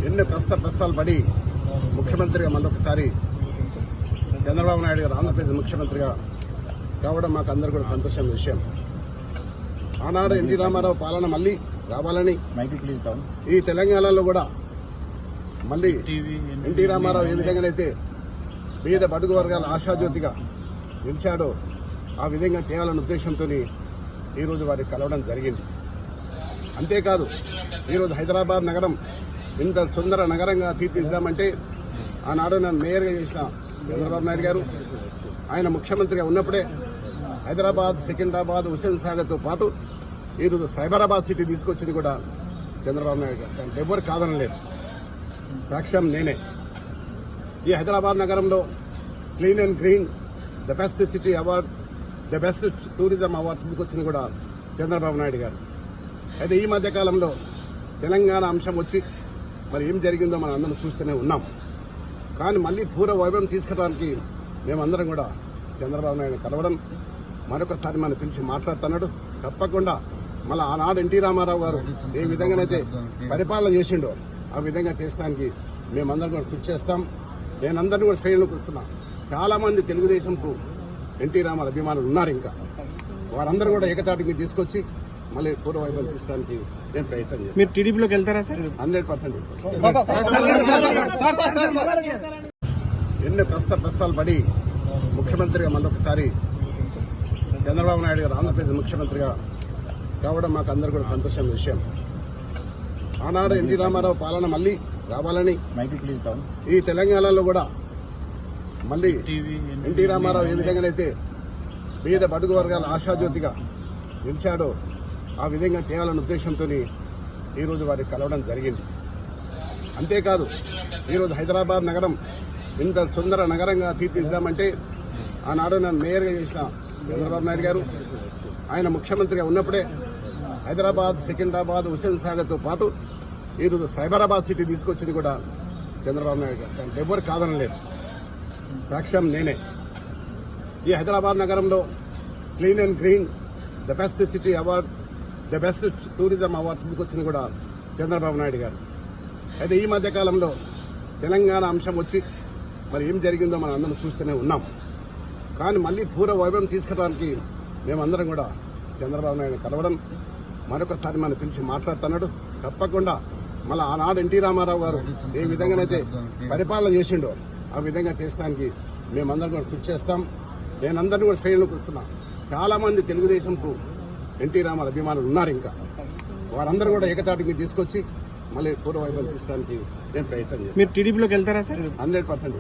ఎన్నో కష్టాలు పడి ముఖ్యమంత్రిగా మరొకసారి చంద్రబాబు నాయుడు గారు ఆంధ్రప్రదేశ్ ముఖ్యమంత్రిగా కావడం మాకు అందరూ కూడా సంతోషమైన విషయం. ఆనాడు ఎన్టీ రామారావు పాలన మళ్లీ రావాలని ఈ తెలంగాణలో కూడా మళ్లీ ఎన్టీ రామారావు ఏ విధంగానైతే పేద బడుగు వర్గాల ఆశాజ్యోతిగా నిలిచాడో ఆ విధంగా తేవాలన్న ఉద్దేశంతో ఈరోజు వారికి కలవడం జరిగింది. అంతేకాదు ఈరోజు హైదరాబాద్ నగరం ఇంత సుందర నగరంగా తీర్చిదిద్దామంటే ఆనాడు నన్ను మేయర్గా చేసిన చంద్రబాబు నాయుడు గారు ఆయన ముఖ్యమంత్రిగా ఉన్నప్పుడే హైదరాబాద్, సికింద్రాబాద్, హుస్సేన్ సాగర్తో పాటు ఈరోజు సైబరాబాద్ సిటీ తీసుకొచ్చింది కూడా చంద్రబాబు నాయుడు గారు. దానికి ఎవరు కాదనలేదు, సాక్ష్యం నేనే. ఈ హైదరాబాద్ నగరంలో clean and green the best city award, the best tourism award తీసుకొచ్చింది కూడా చంద్రబాబు నాయుడు గారు. అయితే ఈ మధ్య కాలంలో తెలంగాణ అంశం వచ్చి మరి ఏం జరిగిందో మనం అందరం చూస్తూనే ఉన్నాం. కానీ మళ్లీ పూర్వ వైభవం తీసుకురావడానికి మేమందరం కూడా చంద్రబాబు నాయుడు కలవడం, మరొకసారి మనం పిలిచి మాట్లాడుతున్నాడు. తప్పకుండా మళ్ళీ ఆనాడు ఎన్టీ రామారావు గారు ఏ విధంగానైతే పరిపాలన చేసిండో ఆ విధంగా చేస్తానికి మేమందరం కూడా కృషి చేస్తాం. నేనందరినీ కూడా శ్రేణులు కూర్చున్నా. చాలా మంది తెలుగుదేశంకు ఎన్టీ రామారావు అభిమానులు ఉన్నారు. ఇంకా వారందరూ కూడా ఏకతాటికి తీసుకొచ్చి మళ్ళీ పూర్వ వైభవం తీసుకోవడానికి నేను ప్రయత్నం చేస్తాను. మీరు టీడీపీలోకి వెళ్తారా సార్? 100%. ఎన్నో కష్టాలు పడి ముఖ్యమంత్రిగా మరొకసారి చంద్రబాబు నాయుడు గారు ఆంధ్రప్రదేశ్ ముఖ్యమంత్రిగా కావడం మాకు అందరూ కూడా సంతోషమైన విషయం. ఆనాడు ఎన్టీ రామారావు పాలన మళ్లీ రావాలని ఈ తెలంగాణలో కూడా మళ్లీ ఎన్టీ రామారావు ఏ విధంగానైతే పేద బడుగు వర్గాల ఆశాజ్యోతిగా నిలిచాడో ఆ విధంగా తేవాలన్న ఉద్దేశంతో ఈరోజు వారికి కలవడం జరిగింది. అంతేకాదు ఈరోజు హైదరాబాద్ నగరం ఇంత సుందర నగరంగా తీర్చిదిద్దామంటే ఆనాడు నన్ను మేయర్గా చేసిన చంద్రబాబు నాయుడు గారు ఆయన ముఖ్యమంత్రిగా ఉన్నప్పుడే హైదరాబాద్, సికింద్రాబాద్, హుస్సేన్ సాగర్తో పాటు ఈరోజు సైబరాబాద్ సిటీ తీసుకొచ్చింది కూడా చంద్రబాబు నాయుడు గారు. దానికి ఎవరు కాదనలేదు, సాక్ష్యం నేనే. ఈ హైదరాబాద్ నగరంలో clean and green the best city award, the best tourism award తీసుకొచ్చింది కూడా చంద్రబాబు నాయుడు గారు. అయితే ఈ మధ్య కాలంలో తెలంగాణ అంశం వచ్చి మరి ఏం జరిగిందో మనం అందరం చూస్తూనే ఉన్నాం. కానీ మళ్లీ పూర్వ వైభవం తీసుకురావడానికి మేమందరం కూడా చంద్రబాబు నాయుడు కలవడం, మరొకసారి మనం పిలిచి మాట్లాడుతున్నాడు. తప్పకుండా మళ్ళీ ఆనాడు ఎన్టీ రామారావు గారు ఏ విధంగానైతే పరిపాలన చేసిండో ఆ విధంగా చేస్తానికి మేమందరం కూడా కృషి చేస్తాం. నేనందరినీ కూడా శ్రేణులు కూర్చున్నా. చాలా మంది తెలుగుదేశంకు ఎన్టీ రామారావు అభిమానులు ఉన్నారు. ఇంకా వారందరూ కూడా ఏకతాటికి తీసుకొచ్చి మళ్ళీ పూర్వ వైభవం తీసుకోవడానికి నేను ప్రయత్నం చేస్తాను. మీరు టీడీపీలోకి వెళ్తారా సార్? 100%.